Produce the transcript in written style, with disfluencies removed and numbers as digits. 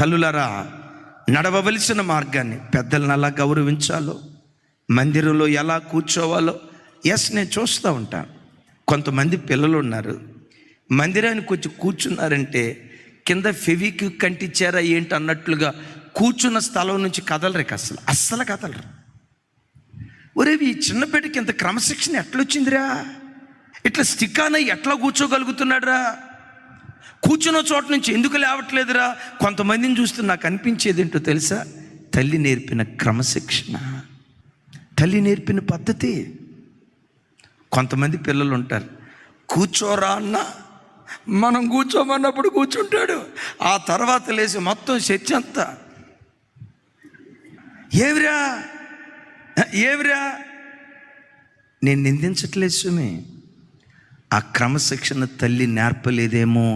తల్లులారా, నడవవలసిన మార్గాన్ని, పెద్దలను ఎలా గౌరవించాలో, మందిరంలో ఎలా కూర్చోవాలో నేను చూస్తూ ఉంటాను. కొంతమంది పిల్లలు ఉన్నారు, మందిరానికి వచ్చి కూర్చున్నారంటే కింద ఫెవిక్విక్ కంటించారా ఏంటి అన్నట్లుగా కూర్చున్న స్థలం నుంచి కదలరు, అస్సలు కదలరు. ఒరే, ఈ చిన్న బిడ్డకి ఇంత క్రమశిక్షణ ఎట్లొచ్చిందిరా, ఇట్లా స్టికాన ఎట్లా కూర్చోగలుగుతున్నాడు రా, కూర్చున్న చోట నుంచి ఎందుకు లేవట్లేదురా. కొంతమందిని చూస్తే నాకు అనిపించేది ఏంటో తెలుసా, తల్లి నేర్పిన క్రమశిక్షణ, తల్లి నేర్పిన పద్ధతి. కొంతమంది పిల్లలు ఉంటారు, కూర్చోరా అన్న మనం కూర్చోమన్నప్పుడు కూర్చుంటాడు, ఆ తర్వాత లేచి మొత్తం చర్చ అంతా ఏమిరా నేను నిందించట్లేదు సుమి, ఆ క్రమశిక్షణ తల్లి నేర్పలేదేమో.